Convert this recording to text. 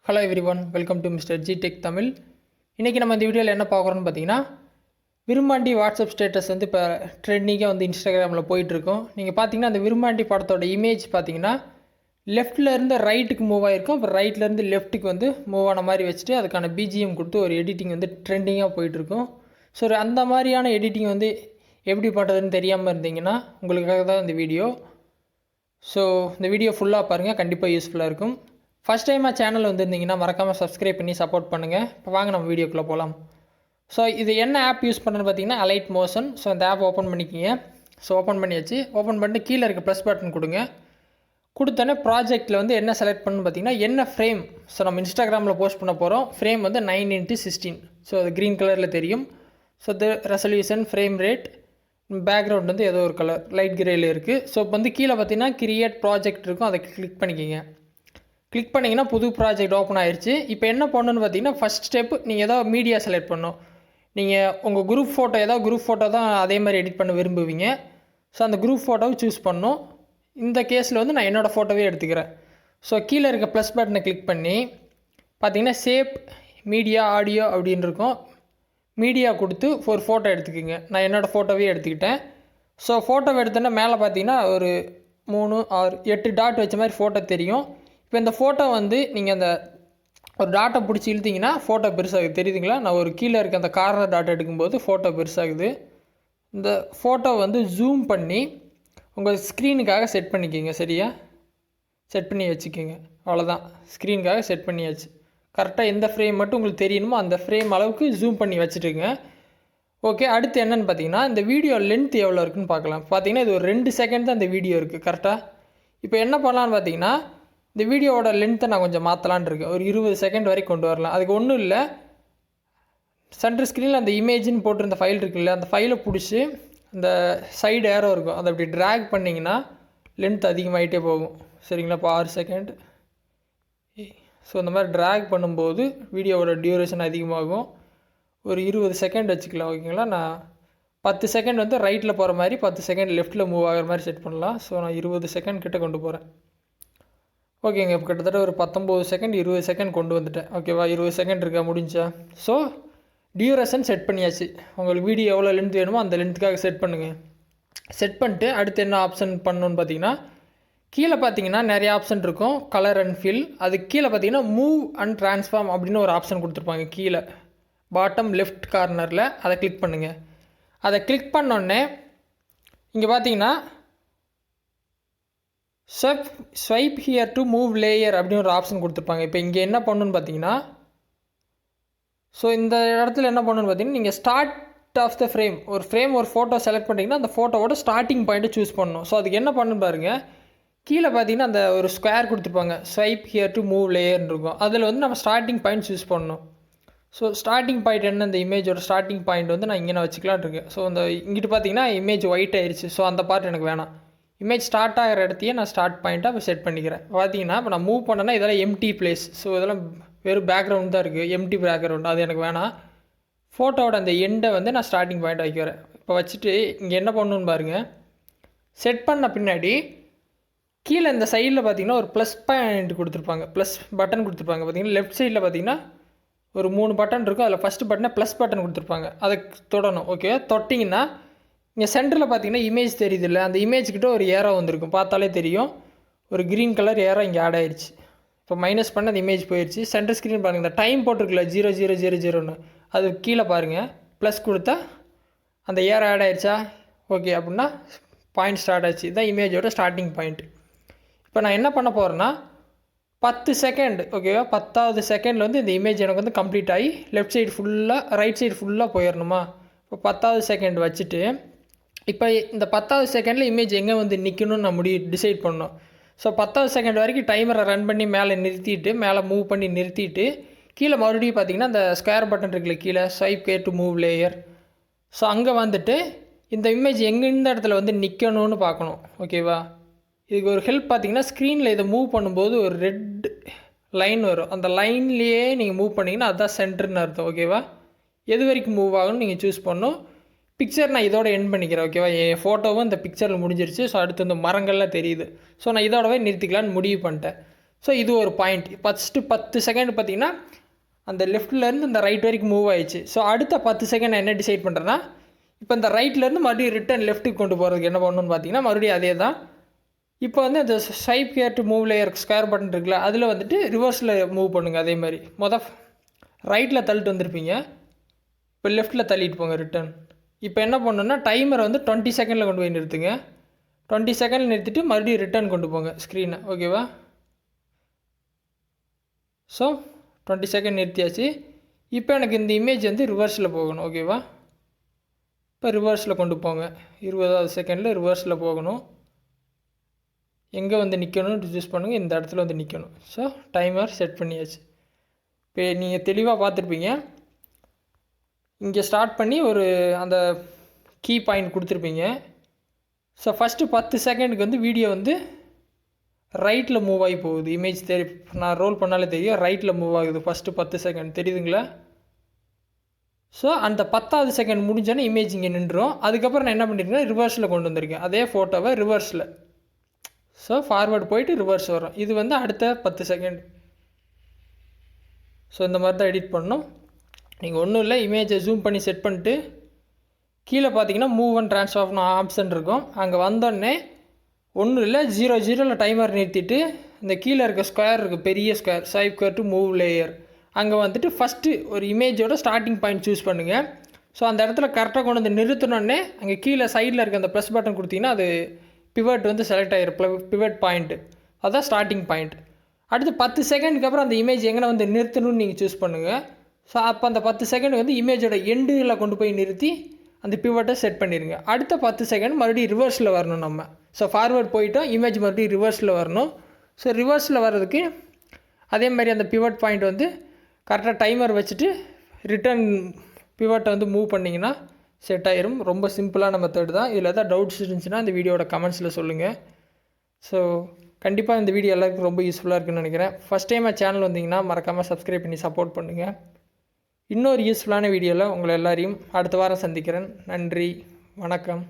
Hello everyone, welcome to MR.G tech Tamil. இன்றைக்கி நம்ம இந்த வீடியோவில் என்ன பார்க்குறோன்னு பார்த்தீங்கன்னா, விரும்மாண்டி வாட்ஸ்அப் ஸ்டேட்டஸ் வந்து இப்போ ட்ரெண்டிங்காக வந்து இன்ஸ்டாகிராமில் போயிட்டுருக்கோம். நீங்கள் பார்த்தீங்கன்னா அந்த விரும்மாண்டி படத்தோட இமேஜ் பார்த்தீங்கன்னா லெஃப்ட்லேருந்து ரைட்டுக்கு மூவ் ஆகிருக்கும். அப்புறம் ரைட்லேருந்து லெஃப்ட்டுக்கு வந்து மூவ் ஆன மாதிரி வச்சுட்டு அதுக்கான பிஜிஎம் கொடுத்து ஒரு எடிட்டிங் வந்து ட்ரெண்டிங்காக போயிட்டுருக்கும். ஸோ அந்த மாதிரியான எடிட்டிங் வந்து எப்படி பண்ணுறதுன்னு தெரியாமல் இருந்தீங்கன்னா உங்களுக்காக தான் இந்த வீடியோ. ஸோ இந்த வீடியோ ஃபுல்லாக பாருங்கள், கண்டிப்பாக யூஸ்ஃபுல்லாக இருக்கும். ஃபஸ்ட் டைமாக சேனல் வந்துருந்தீங்கன்னா மறக்காமல் சப்ஸ்கிரைப் பண்ணி சப்போர்ட் பண்ணுங்கள். இப்போ வாங்க நம்ம வீடியோக்குள்ளே போகலாம். ஸோ இது என்ன ஆப் யூஸ் பண்ணுறேன்னு பார்த்தீங்கன்னா அலைட் மோஷன். ஸோ இந்த ஆப் ஓப்பன் பண்ணிக்கிங்க. ஸோ ஓப்பன் பண்ணியாச்சு. ஓப்பன் பண்ணிட்டு கீழே இருக்க ப்ளஸ் பட்டன் கொடுங்க. கொடுத்தோன்னே ப்ராஜெக்ட்டில் வந்து என்ன செலக்ட் பண்ணணும்னு பார்த்தீங்கன்னா என்ன ஃப்ரேம். ஸோ நம்ம இன்ஸ்டாகிராமில் போஸ்ட் பண்ண போகிறோம். ஃப்ரேம் வந்து 9x16. ஸோ அது க்ரீன் கலரில் தெரியும். ஸோ இது ரெசல்யூஷன், ஃப்ரேம் ரேட், பேக்ரவுண்ட் வந்து ஏதோ ஒரு கலர் லைட் கிரேயில் இருக்குது. ஸோ இப்போ வந்து கீழே பார்த்தீங்கன்னா கிரியேட் ப்ராஜெக்ட் இருக்கும், அதை கிளிக் பண்ணிக்கிங்க. கிளிக் பண்ணிங்கன்னா புது ப்ராஜெக்ட் ஓப்பன் ஆயிடுச்சு. இப்போ என்ன பண்ணணுன்னு பார்த்தீங்கன்னா ஃபஸ்ட் ஸ்டெப்பு நீங்கள் ஏதோ மீடியா செலக்ட் பண்ணணும். நீங்கள் உங்கள் குரூப் ஃபோட்டோ தான் அதே மாதிரி எடிட் பண்ண விரும்புவீங்க. ஸோ அந்த குரூப் ஃபோட்டோவை சூஸ் பண்ணணும். இந்த கேஸில் வந்து நான் என்னோடய ஃபோட்டோவே எடுத்துக்கிறேன். ஸோ கீழே இருக்க ப்ளஸ் பட்டனை கிளிக் பண்ணி பார்த்தீங்கன்னா சேப் மீடியா ஆடியோ அப்படின்னு இருக்கும். மீடியா கொடுத்து ஒரு ஃபோட்டோ எடுத்துக்கோங்க. நான் என்னோடய ஃபோட்டோவே எடுத்துக்கிட்டேன். ஸோ ஃபோட்டோவை எடுத்தோன்னா மேலே பார்த்தீங்கன்னா ஒரு 3, 6, 8 டாட் வச்ச மாதிரி ஃபோட்டோ தெரியும். இப்போ இந்த ஃபோட்டோ வந்து நீங்கள் அந்த ஒரு டாட்டை பிடிச்சி இழுத்திங்கன்னா ஃபோட்டோ பெருசாகுது, தெரியுதுங்களா? நான் ஒரு கீழே இருக்க அந்த கார்னர் டாட்டை எடுக்கும்போது ஃபோட்டோ பெருசாகுது. இந்த ஃபோட்டோ வந்து ஜூம் பண்ணி உங்கள் ஸ்க்ரீனுக்காக செட் பண்ணிக்கோங்க. சரியா செட் பண்ணி வச்சுக்கோங்க. அவ்வளோதான், ஸ்க்ரீனுக்காக செட் பண்ணியாச்சு. கரெக்டாக எந்த ஃப்ரேம் மட்டும் உங்களுக்கு தெரியணுமோ அந்த ஃப்ரேம் அளவுக்கு ஜூம் பண்ணி வச்சுட்டுங்க. ஓகே, அடுத்து என்னென்னு பார்த்தீங்கன்னா இந்த வீடியோ லென்த் எவ்வளோ இருக்குதுன்னு பார்க்கலாம். பார்த்தீங்கன்னா இது ஒரு 2 செகண்ட் தான் இந்த வீடியோ இருக்குது. கரெக்டாக இப்போ என்ன பண்ணலான்னு பார்த்தீங்கன்னா இந்த வீடியோவோட லென்த்தை நான் கொஞ்சம் மாற்றலான் இருக்கேன். ஒரு 20 செகண்ட் வரைக்கும் கொண்டு வரலாம். அதுக்கு ஒன்றும் இல்லை, சென்டர் ஸ்க்ரீனில் அந்த இமேஜின்னு போட்டிருந்த ஃபைல் இருக்குல்ல, அந்த ஃபைலை பிடிச்சி அந்த சைடு ஏரோ இருக்கும், அதை அப்படி ட்ராக் பண்ணிங்கன்னா லென்த் அதிகமாகிட்டே போகும். சரிங்களா? இப்போ 6 செகண்ட். ஸோ இந்த மாதிரி ட்ராக் பண்ணும்போது வீடியோவோட டியூரேஷன் அதிகமாகும். ஒரு 20 செகண்ட் வச்சுக்கலாம். ஓகேங்களா? நான் 10 செகண்ட் வந்து ரைட்டில் போகிற மாதிரி 10 செகண்ட் லெஃப்ட்டில் மூவ் ஆகிற மாதிரி செட் பண்ணலாம். ஸோ நான் 20 செகண்ட் கிட்டே கொண்டு போகிறேன். ஓகேங்க, இப்போ கிட்டத்தட்ட ஒரு 19 செகண்ட் 20 செகண்ட் கொண்டு வந்துட்டேன். ஓகேவா? 20 செகண்ட் இருக்கா, முடிஞ்சா? ஸோ டியூரேஷன் செட் பண்ணியாச்சு. உங்களுக்கு வீடியோ எவ்வளோ லென்த் வேணுமோ அந்த லென்த்துக்காக செட் பண்ணுங்கள். செட் பண்ணிட்டு அடுத்து என்ன ஆப்ஷன் பண்ணணுன்னு பார்த்தீங்கன்னா கீழே பார்த்தீங்கன்னா நிறைய ஆப்ஷன் இருக்கும். Colour and fill. அதுக்கு கீழே பார்த்தீங்கன்னா மூவ் அண்ட் ட்ரான்ஸ்ஃபார்ம் அப்படின்னு ஒரு ஆப்ஷன் கொடுத்துருப்பாங்க கீழே பாட்டம் லெஃப்ட் கார்னரில். அதை கிளிக் பண்ணுங்கள். அதை கிளிக் பண்ணோடனே இங்கே பார்த்தீங்கன்னா swipe here to move layer அப்படின்னு ஒரு ஆப்ஷன் கொடுத்துருப்பாங்க. இப்போ இங்கே என்ன பண்ணணுன்னு பார்த்தீங்கன்னா ஸோ இந்த இடத்துல என்ன பண்ணணுன்னு பார்த்தீங்கன்னா நீங்கள் ஸ்டார்ட் ஆஃப் த ஃப்ரேம், ஒரு ஃபோட்டோ செலக்ட் பண்ணிங்கன்னா அந்த ஃபோட்டோவோட ஸ்டார்டிங் பாயிண்ட்டை சூஸ் பண்ணணும். ஸோ அதுக்கு என்ன பண்ணணும் பாருங்கள், கீழே பார்த்தீங்கன்னா அந்த ஒரு ஸ்கொயர் கொடுத்துருப்பாங்க, ஸ்வைப் ஹியர் டு மூவ் லேயர்னு இருக்கும். அதில் வந்து நம்ம ஸ்டார்டிங் பாயிண்ட் சூஸ் பண்ணணும். ஸோ ஸ்டார்டிங் பாயிண்ட் என்ன, இந்த இமேஜோட ஸ்டார்டிங் பாயிண்ட் வந்து நான் இங்கே நான் வச்சுக்கலான் இருக்கேன். ஸோ இந்த இங்கிட்டு பார்த்தீங்கன்னா இமேஜ் ஒயிட் ஆயிடுச்சு. ஸோ அந்த பார்ட் எனக்கு வேணாம். இமேஜ் ஸ்டார்ட் ஆகிற இடத்தையே நான் ஸ்டார்ட் பாயிண்ட்டாக இப்போ செட் பண்ணிக்கிறேன். பார்த்தீங்கன்னா இப்போ நான் மூவ் பண்ணேன்னா இதெல்லாம் எம்டி பிளேஸ். ஸோ இதெல்லாம் வெறும் பேக்ரவுண்ட் தான் இருக்குது, எம்டி பேக்ரவுண்ட். அது எனக்கு வேணாம். ஃபோட்டோவோட அந்த எண்டை வந்து நான் ஸ்டார்டிங் பாயிண்ட் வைக்கிறேன். இப்போ வச்சுட்டு இங்கே என்ன பண்ணணுன்னு பாருங்கள். செட் பண்ண பின்னாடி கீழே இந்த சைடில் பார்த்தீங்கன்னா ஒரு ப்ளஸ் பாயிண்ட் கொடுத்துருப்பாங்க, ப்ளஸ் பட்டன் கொடுத்துருப்பாங்க. பார்த்தீங்கன்னா லெஃப்ட் சைடில் பார்த்தீங்கன்னா ஒரு 3 பட்டன் இருக்கும். அதில் ஃபஸ்ட்டு பட்டனை ப்ளஸ் பட்டன் கொடுத்துருப்பாங்க, அதை தொடணும். ஓகே, தொட்டிங்கன்னா இங்கே சென்டரில் பார்த்தீங்கன்னா இமேஜ் தெரியுது இல்லை, அந்த இமேஜ்கிட்ட ஒரு ஏரோ வந்திருக்கும், பார்த்தாலே தெரியும். ஒரு க்ரீன் கலர் ஏரோ இங்கே ஆட் ஆகிடுச்சு. இப்போ மைனஸ் பண்ண அந்த இமேஜ் போயிடுச்சு. சென்டர் ஸ்க்ரீன் பாருங்கள், இந்த டைம் போட்டிருக்குல்ல 0000 அது கீழே பாருங்கள், ப்ளஸ் கொடுத்தா அந்த ஏரோ ஆட் ஆகிடுச்சா? ஓகே, அப்படின்னா பாயிண்ட் ஸ்டார்ட் ஆச்சு. இதுதான் இமேஜோட ஸ்டார்டிங் பாயிண்ட். இப்போ நான் என்ன பண்ண போகிறேன்னா 10 செகண்ட், ஓகேவா? 10வது செகண்டில் வந்து இந்த இமேஜ் எனக்கு வந்து கம்ப்ளீட் ஆகி லெஃப்ட் சைடு ஃபுல்லாக ரைட் சைடு ஃபுல்லாக போயிடணுமா? இப்போ 10வது செகண்ட் வச்சுட்டு இப்போ இந்த 10வது செகண்டில் இமேஜ் எங்கே வந்து நிற்கணும்னு நான் டிசைட் பண்ணோம். ஸோ 10வது செகண்ட் வரைக்கும் டைமரை ரன் பண்ணி மேலே நிறுத்திட்டு, மேலே மூவ் பண்ணி நிறுத்திட்டு கீழே மறுபடியும் பார்த்தீங்கன்னா இந்த ஸ்கொயர் பட்டன் இருக்குல்ல கீழே, swipe here to move layer. So அங்கே வந்துட்டு இந்த இமேஜ் எங்கே இந்த இடத்துல வந்து நிற்கணும்னு பார்க்கணும். ஓகேவா? இதுக்கு ஒரு ஹெல்ப் பார்த்தீங்கன்னா ஸ்க்ரீனில் இதை மூவ் பண்ணும்போது ஒரு ரெட் லைன் வரும். அந்த லைன்லேயே நீங்கள் மூவ் பண்ணிங்கன்னா அதுதான் சென்டர்னு அர்த்தம். ஓகேவா? எது வரைக்கும் மூவ் ஆகணும்னு நீங்கள் சூஸ் பண்ணணும். பிக்சர் நான் இதோட எண்ட் பண்ணிக்கிறேன். ஓகேவா? என் ஃபோட்டோவும் இந்த பிக்சரில் முடிஞ்சிருச்சு. ஸோ அடுத்து இந்த மரங்கள்லாம் தெரியுது. ஸோ நான் இதோடவே நிறுத்திக்கலான்னு முடிவு பண்ணிட்டேன். ஸோ இது ஒரு பாயிண்ட். ஃபஸ்ட்டு 10 செகண்ட் பார்த்திங்கன்னா அந்த லெஃப்ட்லேருந்து இந்த ரைட் வரைக்கும் மூவ் ஆயிடுச்சு. ஸோ அடுத்த 10 செகண்ட் நான் என்ன டிசைட் பண்ணுறேன்னா, இப்போ இந்த ரைட்லேருந்து மறுபடியும் ரிட்டன் லெஃப்ட்டுக்கு கொண்டு போகிறதுக்கு என்ன பண்ணணும்னு பார்த்தீங்கன்னா மறுபடியும் அதே தான். இப்போ வந்து அந்த swipe here to move layer square button இருக்குல்ல, அதில் வந்துட்டு ரிவர்ஸில் மூவ் பண்ணுங்கள். அதே மாதிரி ரைட்டில் தள்ளிட்டு வந்திருப்பீங்க, இப்போ லெஃப்ட்டில் தள்ளிட்டு போங்க ரிட்டன். இப்போ என்ன பண்ணணுன்னா டைமரை வந்து 20 செகண்டில் கொண்டு போய் நிறுத்துங்க. 20 செகண்ட் நிறுத்திட்டு மறுபடியும் ரிட்டன் கொண்டு போங்க ஸ்க்ரீனை. ஓகேவா? ஸோ 20 செகண்ட் நிறுத்தியாச்சு. இப்போ எனக்கு இந்த இமேஜ் வந்து ரிவர்ஸில் போகணும். ஓகேவா? இப்போ ரிவர்ஸில் கொண்டு போங்க. 20வது செகண்டில் ரிவர்ஸில் போகணும். எங்கே வந்து நிற்கணும்னு சூஸ் பண்ணுங்கள். இந்த இடத்துல வந்து நிற்கணும். ஸோ டைமர் செட் பண்ணியாச்சு. இப்போ நீங்கள் தெளிவாக பார்த்துருப்பீங்க. இங்கே ஸ்டார்ட் பண்ணி ஒரு அந்த கீ பாயிண்ட் கொடுத்துருப்பீங்க. ஸோ ஃபஸ்ட்டு 10 செகண்டுக்கு வந்து வீடியோ வந்து ரைட்டில் மூவ் ஆகி போகுது. இமேஜ் நான் ரோல் பண்ணாலே தெரியும், ரைட்டில் மூவ் ஆகுது ஃபஸ்ட்டு 10 செகண்ட். தெரியுதுங்களா? ஸோ அந்த 10வது செகண்ட் முடிஞ்சோன்னே இமேஜ் இங்கே நின்றுடும். அதுக்கப்புறம் நான் என்ன பண்ணியிருக்கேன்னா ரிவர்ஸில் கொண்டு வந்திருக்கேன். அதே ஃபோட்டோவை ரிவர்ஸில். ஸோ ஃபார்வேர்டு போயிட்டு ரிவர்ஸ் வரும். இது வந்து அடுத்த 10 செகண்ட். ஸோ இந்த மாதிரி தான் எடிட் பண்ணணும். நீங்கள் ஒன்றும் இல்லை, இமேஜை ஜூம் பண்ணி செட் பண்ணிட்டு கீழே பார்த்தீங்கன்னா மூவ் அண்ட் ட்ரான்ஸ்ஃபார்ம்னு ஆப்ஷன் இருக்கும். அங்கே வந்தோடனே ஒன்றும் இல்லை, 0:0 டைமர் நிறுத்திட்டு இந்த கீழே இருக்க ஸ்கொயர் இருக்குது, பெரிய square, swipe here to move layer, அங்கே வந்துட்டு ஃபஸ்ட்டு ஒரு இமேஜோட ஸ்டார்டிங் பாயிண்ட் சூஸ் பண்ணுங்கள். ஸோ அந்த இடத்துல கரெக்டாக கொண்டு வந்து நிறுத்தினோடனே அங்கே கீழே சைடில் இருக்க அந்த ப்ளஸ் பட்டன் கொடுத்தீங்கன்னா அது பிவட் வந்து செலக்ட் ஆகிரும். பிவட் பாயிண்ட்டு அதுதான் ஸ்டார்டிங் பாயிண்ட். அடுத்து 10 செகண்டுக்கு அப்புறம் அந்த இமேஜ் எங்கே வந்து நிறுத்தணும்னு நீங்கள் சூஸ் பண்ணுங்கள். ஸோ அப்போ அந்த 10 செகண்ட் வந்து இமேஜோட எண்டில் கொண்டு போய் நிறுத்தி அந்த பிவட்டை செட் பண்ணிடுங்க. அடுத்த 10 செகண்ட் மறுபடியும் ரிவர்ஸில் வரணும் நம்ம. ஸோ ஃபார்வேர்ட் போயிட்டோம், இமேஜ் மறுபடியும் ரிவர்ஸில் வரணும். ஸோ ரிவர்ஸில் வர்றதுக்கு அதே மாதிரி அந்த பிவட் பாயிண்ட் வந்து கரெக்டாக டைமர் வச்சுட்டு ரிட்டன் பிவட்டை வந்து மூவ் பண்ணிங்கன்னா செட் ஆயிரும். ரொம்ப சிம்பிளான மெத்தட் தான். இதில் எதாவது டவுட்ஸ் இருந்துச்சுன்னா இந்த வீடியோட கமெண்ட்ஸில் சொல்லுங்கள். ஸோ கண்டிப்பாக இந்த வீடியோ எல்லாருக்கும் ரொம்ப யூஸ்ஃபுல்லாக இருக்குன்னு நினைக்கிறேன். ஃபஸ்ட் டைம் சேனல் வந்தீங்கன்னா மறக்காமல் சப்ஸ்கிரைப் பண்ணி சப்போர்ட் பண்ணுங்கள். இன்னொரு யூஸ்ஃபுல்லான வீடியோவில் உங்களை எல்லாரையும் அடுத்த வாரம் சந்திக்கிறேன். நன்றி, வணக்கம்.